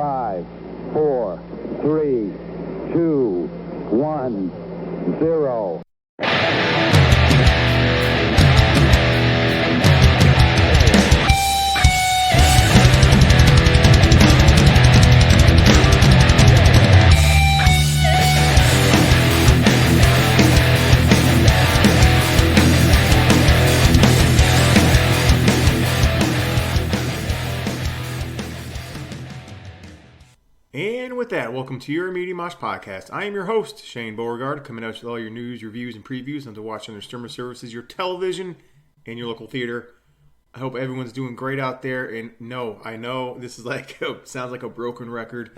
5, 4, 3, 2, 1, 0. And with that, welcome to your Media Mosh Podcast. I am your host, Shane Beauregard, coming out with all your news, reviews, and previews on to watch on their streaming services, your television, and your local theater. I hope everyone's doing great out there. And no, I know this is sounds like a broken record,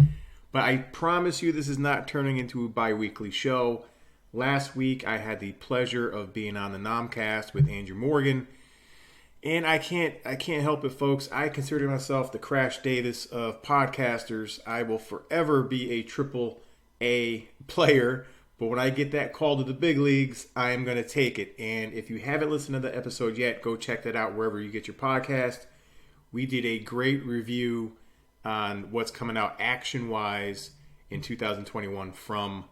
but I promise you this is not turning into a bi-weekly show. Last week, I had the pleasure of being on the Nomcast with Andrew Morgan. And I can't help it, folks. I consider myself the Crash Davis of podcasters. I will forever be a triple A player. But when I get that call to the big leagues, I am going to take it. And if you haven't listened to the episode yet, go check that out wherever you get your podcast. We did a great review on what's coming out action-wise in 2021 from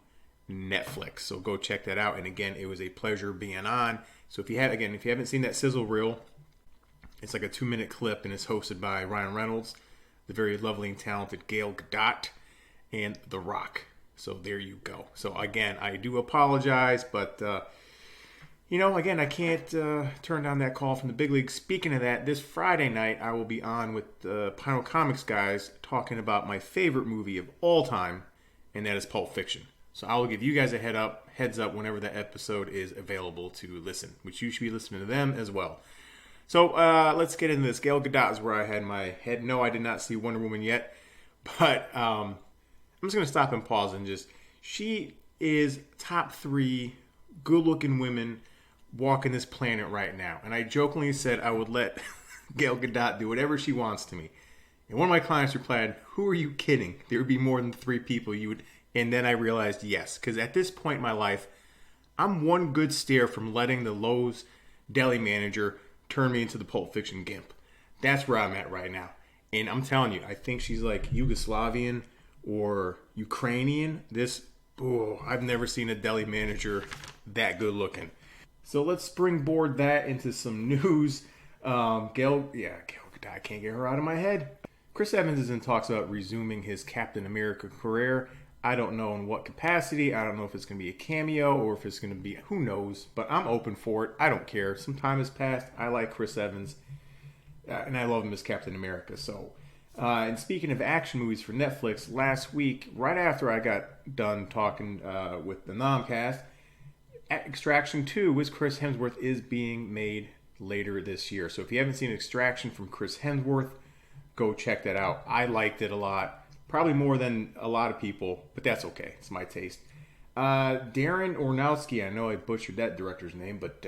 Netflix. So go check that out. And again, it was a pleasure being on. So if you haven't seen that sizzle reel, it's like a 2-minute clip, and it's hosted by Ryan Reynolds, the very lovely and talented Gal Gadot, and The Rock. So there you go. So again, I do apologize, but again, I can't turn down that call from the big league. Speaking of that, this Friday night I will be on with the Pino Comics guys talking about my favorite movie of all time, and that is Pulp Fiction. So I will give you guys a heads up whenever that episode is available to listen, which you should be listening to them as well. So let's get into this. Gal Gadot is where I had my head. No, I did not see Wonder Woman yet. But I'm just going to stop and pause and she is top 3 good-looking women walking this planet right now. And I jokingly said I would let Gal Gadot do whatever she wants to me. And one of my clients replied, "Who are you kidding? There would be more than 3 people you would." And then I realized yes. Because at this point in my life, I'm one good stare from letting the Lowe's deli manager turn me into the Pulp Fiction gimp. That's where I'm at right now. And I'm telling you, I think she's like Yugoslavian or Ukrainian. I've never seen a deli manager that good looking. So let's springboard that into some news. Gal Gadot, I can't get her out of my head. Chris Evans is in talks about resuming his Captain America career. I don't know in what capacity. I don't know if it's going to be a cameo or if it's going to be, who knows. But I'm open for it. I don't care. Some time has passed. I like Chris Evans. And I love him as Captain America. So, and speaking of action movies for Netflix, last week, right after I got done talking with the Nomcast, Extraction 2 with Chris Hemsworth is being made later this year. So if you haven't seen Extraction from Chris Hemsworth, go check that out. I liked it a lot. Probably more than a lot of people, but that's okay. It's my taste. Darren Aronofsky, I know I butchered that director's name, but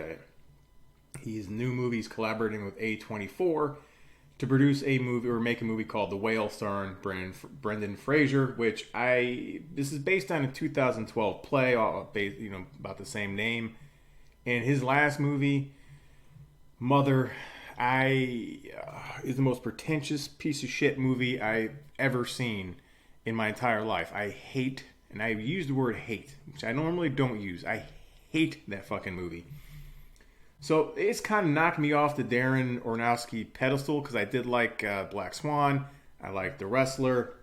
he's new movies collaborating with A24 to produce a movie or make a movie called The Whale, starring Brendan Fraser, this is based on a 2012 play, about the same name. And his last movie, Mother, is the most pretentious piece of shit movie I've ever seen in my entire life. I hate, and I use the word hate, which I normally don't use. I hate that fucking movie. So it's kind of knocked me off the Darren Aronofsky pedestal because I did like Black Swan. I like The Wrestler.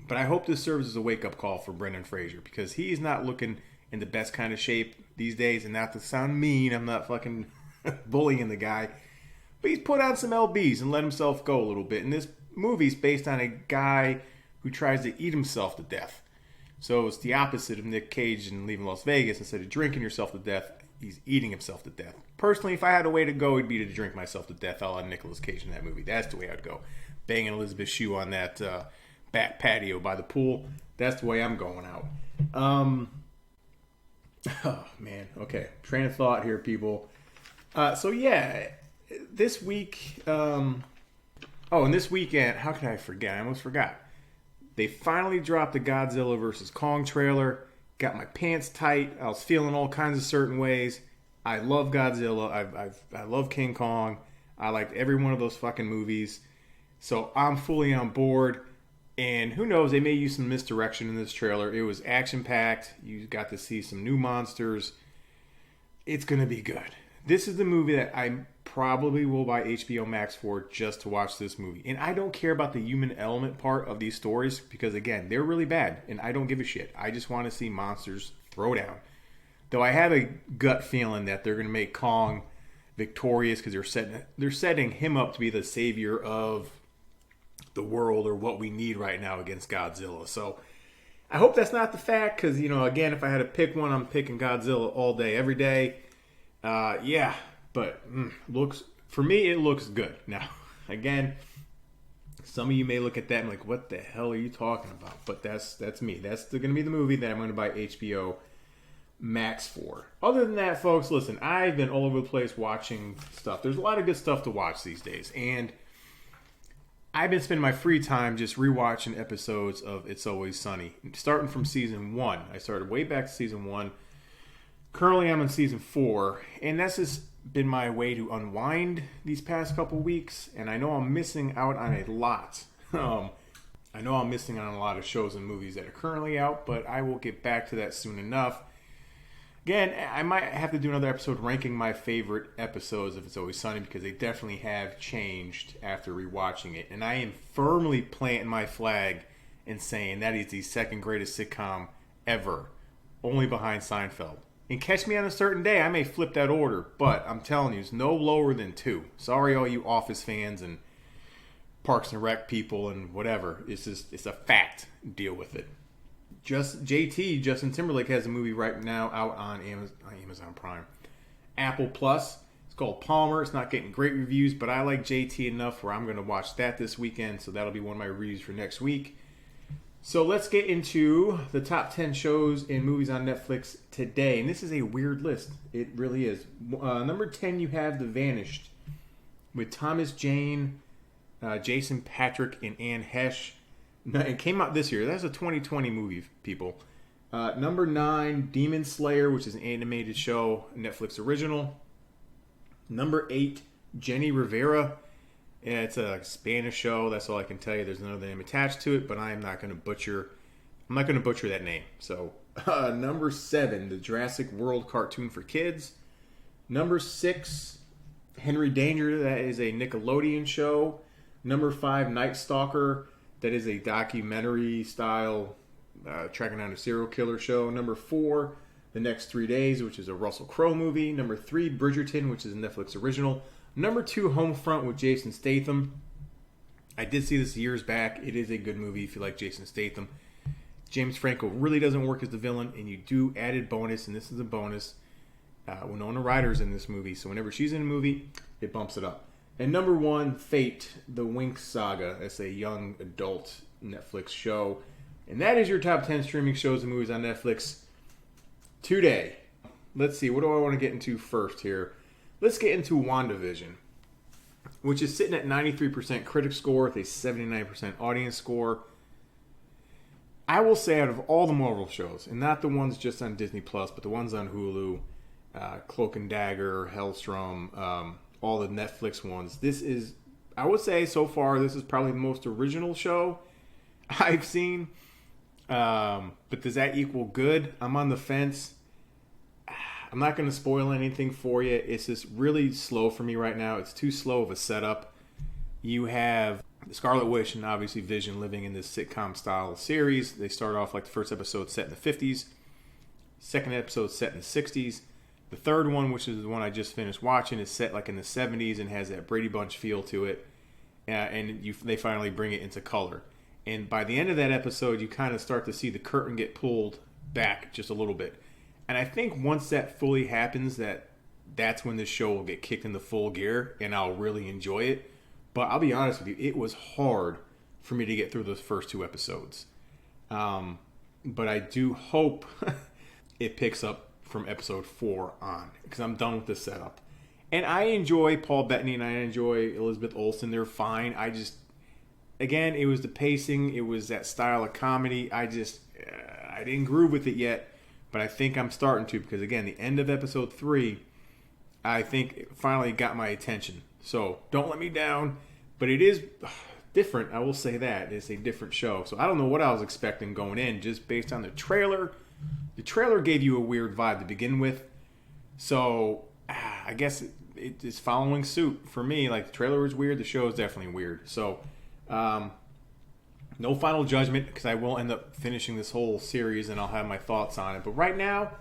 But I hope this serves as a wake-up call for Brendan Fraser because he's not looking in the best kind of shape these days. And not to sound mean, I'm not fucking bullying the guy. But he's put on some lbs and let himself go a little bit. And this movie's based on a guy who tries to eat himself to death. So it's the opposite of Nick Cage in Leaving Las Vegas. Instead of drinking yourself to death, he's eating himself to death. Personally, if I had a way to go, it'd be to drink myself to death. I like Nicolas Cage in that movie. That's the way I'd go. Banging Elizabeth Shue on that back patio by the pool. That's the way I'm going out. Oh, man. Okay. Train of thought here, people. This week... and this weekend, how could I forget? I almost forgot. They finally dropped the Godzilla vs. Kong trailer. Got my pants tight. I was feeling all kinds of certain ways. I love Godzilla. I love King Kong. I liked every one of those fucking movies. So I'm fully on board. And who knows, they may use some misdirection in this trailer. It was action-packed. You got to see some new monsters. It's going to be good. This is the movie that I probably will buy HBO Max for just to watch this movie. And I don't care about the human element part of these stories because, again, they're really bad. And I don't give a shit. I just want to see monsters throw down. Though I have a gut feeling that they're going to make Kong victorious because they're setting him up to be the savior of the world or what we need right now against Godzilla. So I hope that's not the fact because, again, if I had to pick one, I'm picking Godzilla all day, every day. Yeah, but for me, it looks good. Now, again, some of you may look at that and like, what the hell are you talking about? But that's me. That's going to be the movie that I'm going to buy HBO Max for. Other than that, folks, listen, I've been all over the place watching stuff. There's a lot of good stuff to watch these days, and I've been spending my free time just rewatching episodes of It's Always Sunny, starting from season 1. I started way back to season 1. Currently, I'm in season 4, and that's just been my way to unwind these past couple weeks, and I know I'm missing out on a lot. I know I'm missing out on a lot of shows and movies that are currently out, but I will get back to that soon enough. Again, I might have to do another episode ranking my favorite episodes of It's Always Sunny because they definitely have changed after rewatching it. And I am firmly planting my flag and saying that is the second greatest sitcom ever, only behind Seinfeld. And catch me on a certain day, I may flip that order, but I'm telling you, it's no lower than 2. Sorry, all you Office fans and Parks and Rec people and whatever. It's a fact. Deal with it. Justin Timberlake has a movie right now out on Amazon Prime. Apple Plus. It's called Palmer. It's not getting great reviews, but I like JT enough where I'm going to watch that this weekend, so that'll be one of my reviews for next week. So let's get into the top 10 shows and movies on Netflix today. And this is a weird list. It really is. Number 10, you have The Vanished with Thomas Jane, Jason Patric, and Anne Hesh. It came out this year. That's a 2020 movie, people. Number 9, Demon Slayer, which is an animated show, Netflix original. Number 8, Jenny Rivera. Yeah, it's a Spanish show. That's all I can tell you. There's another name attached to it, but I'm not going to butcher that name. So, number 7, the Jurassic World cartoon for kids. Number 6, Henry Danger. That is a Nickelodeon show. Number 5, Night Stalker. That is a documentary style tracking down a serial killer show. Number 4, The Next 3 Days, which is a Russell Crowe movie. Number 3, Bridgerton, which is a Netflix original. Number 2, Homefront with Jason Statham. I did see this years back. It is a good movie if you like Jason Statham. James Franco really doesn't work as the villain, and you do added bonus, and this is a bonus. Winona Ryder's in this movie, so whenever she's in a movie, it bumps it up. And number 1, Fate, the Winx Saga. That's a young adult Netflix show. And that is your top 10 streaming shows and movies on Netflix today. Let's see, what do I want to get into first here? Let's get into WandaVision, which is sitting at 93% critic score with a 79% audience score. I will say out of all the Marvel shows, and not the ones just on Disney+, but the ones on Hulu, Cloak and Dagger, Hellstrom, all the Netflix ones, this is, I would say so far, this is probably the most original show I've seen. But does that equal good? I'm on the fence. I'm not going to spoil anything for you. It's just really slow for me right now. It's too slow of a setup. You have the Scarlet Witch and obviously Vision living in this sitcom style series. They start off like the first episode set in the 50s. Second episode set in the 60s. The third one, which is the one I just finished watching, is set like in the 70s and has that Brady Bunch feel to it. They finally bring it into color. And by the end of that episode, you kind of start to see the curtain get pulled back just a little bit. And I think once that fully happens, that's when this show will get kicked into full gear and I'll really enjoy it. But I'll be honest with you, it was hard for me to get through those first 2 episodes. But I do hope it picks up from episode 4 on, because I'm done with the setup. And I enjoy Paul Bettany and I enjoy Elizabeth Olsen. They're fine. Again, it was the pacing. It was that style of comedy. I didn't groove with it yet. But I think I'm starting to, because again, the end of episode 3, I think it finally got my attention. So don't let me down. But it is different. I will say that. It's a different show. So I don't know what I was expecting going in just based on the trailer. The trailer gave you a weird vibe to begin with. So I guess it is following suit for me. Like, the trailer was weird. The show is definitely weird. So no final judgment, because I will end up finishing this whole series and I'll have my thoughts on it. But right now,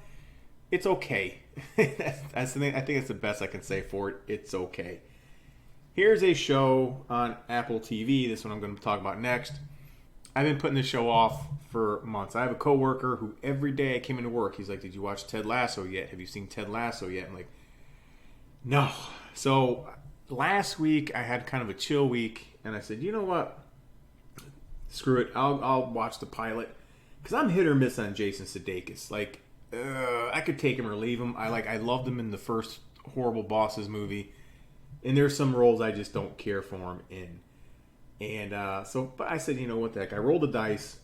it's okay. That's the thing. I think it's the best I can say for it. It's okay. Here's a show on Apple TV. This one I'm going to talk about next. I've been putting this show off for months. I have a coworker who every day I came into work, he's like, "Did you watch Ted Lasso yet? Have you seen Ted Lasso yet?" I'm like, "No." So last week I had kind of a chill week, and I said, "You know what? Screw it. I'll watch the pilot," because I'm hit or miss on Jason Sudeikis. Like, I could take him or leave him. I loved him in the first Horrible Bosses movie, and there's some roles I just don't care for him in. And but I said, you know what the heck? I rolled the dice.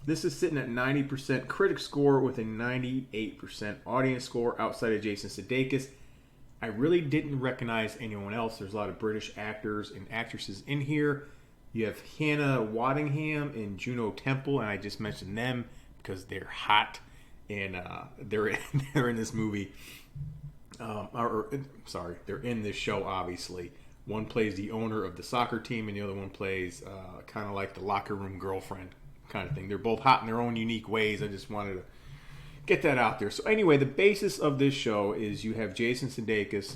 This is sitting at 90% critic score with a 98% audience score outside of Jason Sudeikis. I really didn't recognize anyone else. There's a lot of British actors and actresses in here. You have Hannah Waddingham and Juno Temple, and I just mentioned them because they're hot, and they're in this movie. They're in this show, obviously. One plays the owner of the soccer team, and the other one plays kind of like the locker room girlfriend kind of thing. They're both hot in their own unique ways. I just wanted to get that out there. So anyway, the basis of this show is you have Jason Sudeikis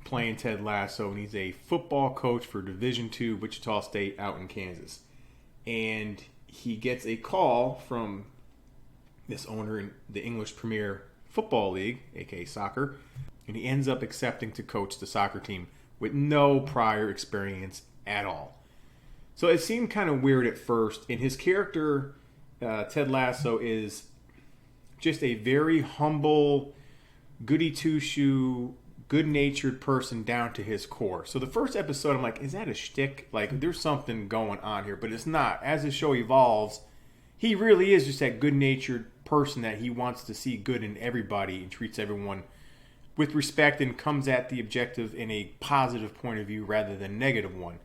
playing Ted Lasso, and he's a football coach for Division II Wichita State out in Kansas. And he gets a call from this owner in the English Premier Football League, aka soccer, and he ends up accepting to coach the soccer team with no prior experience at all. So it seemed kind of weird at first, and his character, Ted Lasso, is just a very humble, goody two-shoe, good-natured person down to his core. So the first episode, I'm like, is that a shtick? Like, there's something going on here, but it's not. As the show evolves, he really is just that good-natured person that he wants to see good in everybody and treats everyone with respect and comes at the objective in a positive point of view rather than negative one.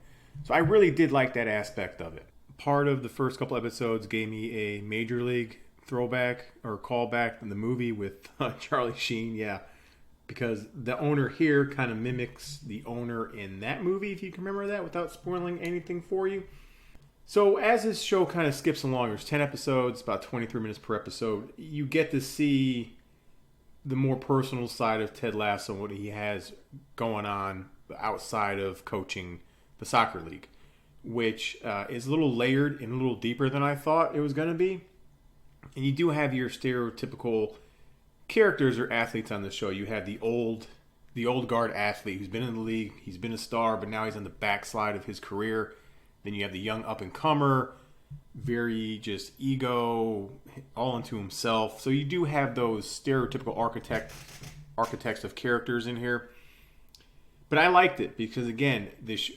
So I really did like that aspect of it. Part of the first couple episodes gave me a Major League throwback or callback in the movie with Charlie Sheen, yeah. Because the owner here kind of mimics the owner in that movie, if you can remember that, without spoiling anything for you. So as this show kind of skips along, there's 10 episodes, about 23 minutes per episode, you get to see the more personal side of Ted Lasso, what he has going on outside of coaching the soccer league, which is a little layered and a little deeper than I thought it was going to be. And you do have your stereotypical characters or athletes on the show. You have the old guard athlete who's been in the league, he's been a star, but now he's on the backslide of his career. Then you have the young up-and-comer, very just ego, all into himself. So you do have those stereotypical architects of characters in here. But I liked it because, again,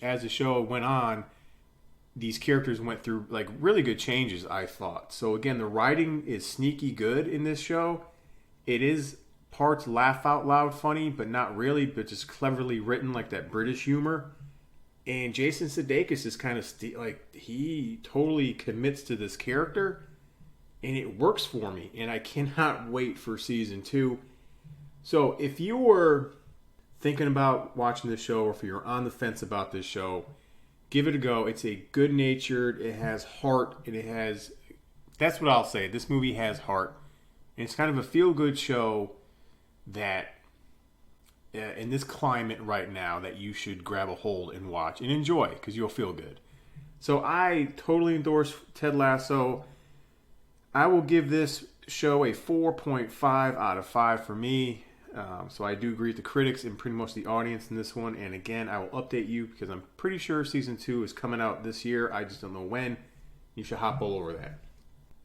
as the show went on, these characters went through like really good changes, I thought. So again, the writing is sneaky good in this show. It is parts laugh out loud funny, but not really, but just cleverly written, like that British humor. And Jason Sudeikis is kind of he totally commits to this character, and it works for me. And I cannot wait for season 2. So if you were thinking about watching this show, or if you're on the fence about this show, give it a go. It's a good-natured, it has heart, and it has... That's what I'll say. This movie has heart. And it's kind of a feel-good show that, in this climate right now, that you should grab a hold and watch and enjoy, because you'll feel good. So I totally endorse Ted Lasso. I will give this show a 4.5 out of 5 for me. So I do agree with the critics and pretty much the audience in this one. And again, I will update you because I'm pretty sure season 2 is coming out this year. I just don't know when. You should hop all over that.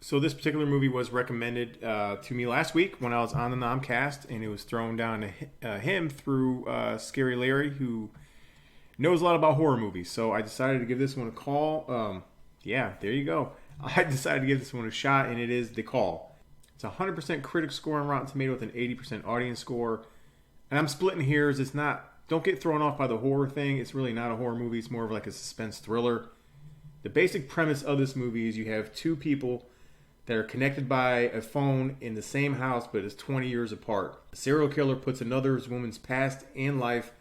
So this particular movie was recommended to me last week when I was on the Nomcast, and it was thrown down to him through Scary Larry, who knows a lot about horror movies. So I decided to give this one a call. Yeah, there you go. I decided to give this one a shot, and it is The Call. It's a 100% critic score on Rotten Tomatoes with an 80% audience score. And I'm splitting hairs. It's not... Don't get thrown off by the horror thing. It's really not a horror movie. It's more of like a suspense thriller. The basic premise of this movie is you have two people that are connected by a phone in the same house, but is 20 years apart. A serial killer puts another woman's past and life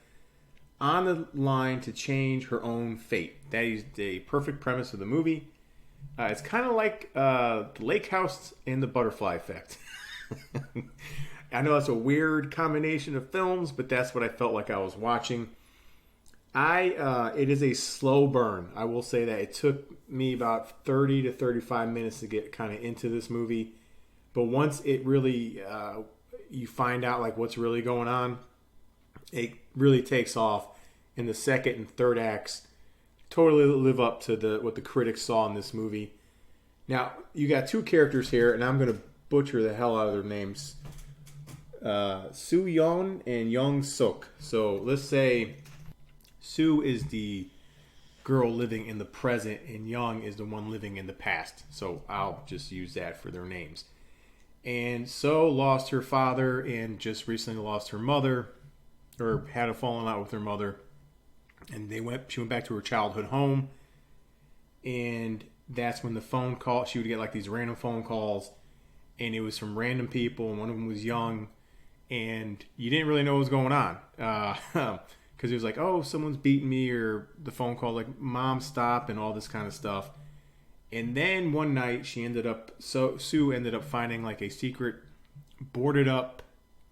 on the line to change her own fate. That is the perfect premise of the movie. It's kind of like the Lake House and the Butterfly Effect. I know that's a weird combination of films, but that's what I felt like I was watching. It is a slow burn. I will say that it took me about 30 to 35 minutes to get kind of into this movie. But once it really, you find out like what's really going on, it really takes off. And the second and third acts totally live up to what the critics saw in this movie. Now, you got two characters here, and I'm going to butcher the hell out of their names. Soo Yeon and Young Suk. So let's say Sue is the girl living in the present and Young is the one living in the past. So I'll just use that for their names. And So lost her father and just recently lost her mother, or had a falling out with her mother. And she went back to her childhood home. And that's when the phone call, she would get like these random phone calls. And it was from random people. And one of them was Young. And you didn't really know what was going on. Because it was like, oh, someone's beating me, or the phone call like, Mom, stop, and all this kind of stuff. And then one night, Sue ended up finding like a secret boarded up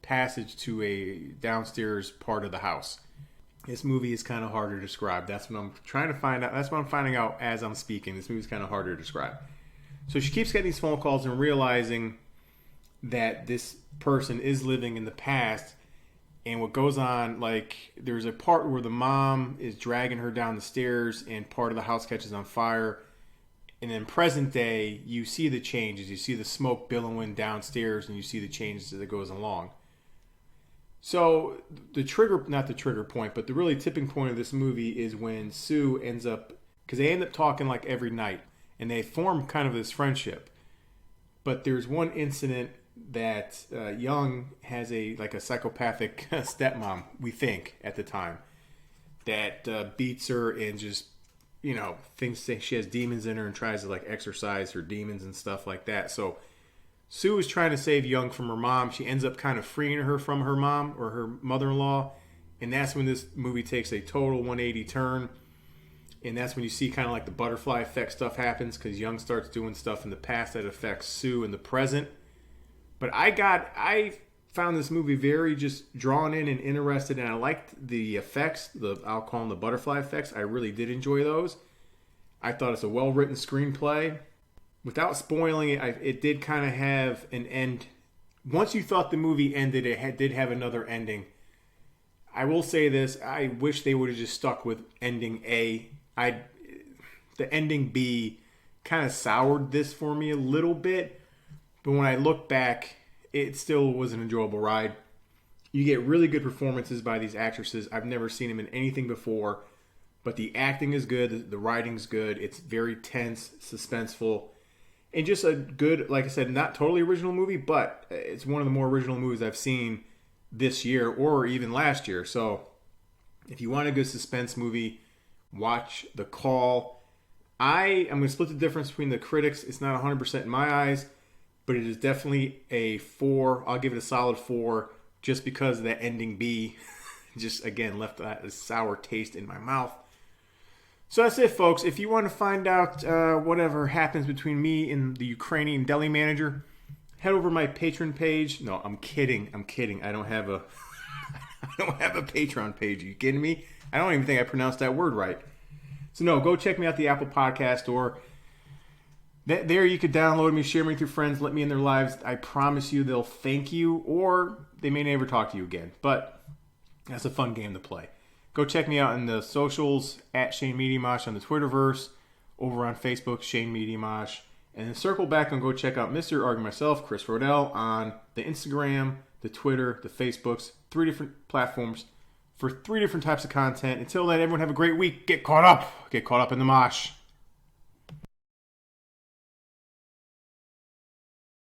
passage to a downstairs part of the house. This movie is kind of hard to describe. That's what I'm trying to find out. That's what I'm finding out as I'm speaking. This movie is kind of hard to describe. So she keeps getting these phone calls and realizing that this person is living in the past. And what goes on, like, there's a part where the mom is dragging her down the stairs and part of the house catches on fire. And in present day, you see the changes. You see the smoke billowing downstairs and you see the changes as it goes along. So the really tipping point of this movie is when Sue ends up, because they end up talking like every night and they form kind of this friendship. But there's one incident that Young has a psychopathic stepmom, we think, at the time, that beats her and just, thinks that she has demons in her and tries to like exorcise her demons and stuff like that. So Sue is trying to save Young from her mom. She ends up kind of freeing her from her mom or her mother-in-law. And that's when this movie takes a total 180 turn. And that's when you see kind of like the butterfly effect stuff happens, because Young starts doing stuff in the past that affects Sue in the present. But I found this movie very just drawn in and interested, and I liked the effects. I'll call them the butterfly effects. I really did enjoy those. I thought it's a well-written screenplay. Without spoiling it, it did kind of have an end. Once you thought the movie ended, did have another ending. I will say this. I wish they would have just stuck with ending A. The ending B kind of soured this for me a little bit. But when I look back, it still was an enjoyable ride. You get really good performances by these actresses. I've never seen them in anything before. But the acting is good. The writing's good. It's very tense, suspenseful. And just a good, like I said, not totally original movie, but it's one of the more original movies I've seen this year or even last year. So if you want a good suspense movie, watch The Call. I'm going to split the difference between the critics. It's not 100% in my eyes, but it is definitely a 4. I'll give it a solid 4 just because of that ending B just, again, left that sour taste in my mouth. So that's it, folks. If you want to find out whatever happens between me and the Ukrainian deli manager, head over to my Patreon page. No, I'm kidding. I don't have a Patreon page. Are you kidding me? I don't even think I pronounced that word right. So no, go check me out the Apple Podcast Store. There you could download me, share me with your friends, let me in their lives. I promise you they'll thank you, or they may never talk to you again. But that's a fun game to play. Go check me out in the socials, at Shane Media Mosh on the Twitterverse, over on Facebook, Shane Media Mosh. And then circle back and go check out Mr. Arg myself, Chris Rodell, on the Instagram, the Twitter, the Facebooks, 3 different platforms for 3 different types of content. Until then, everyone have a great week. Get caught up in the mosh.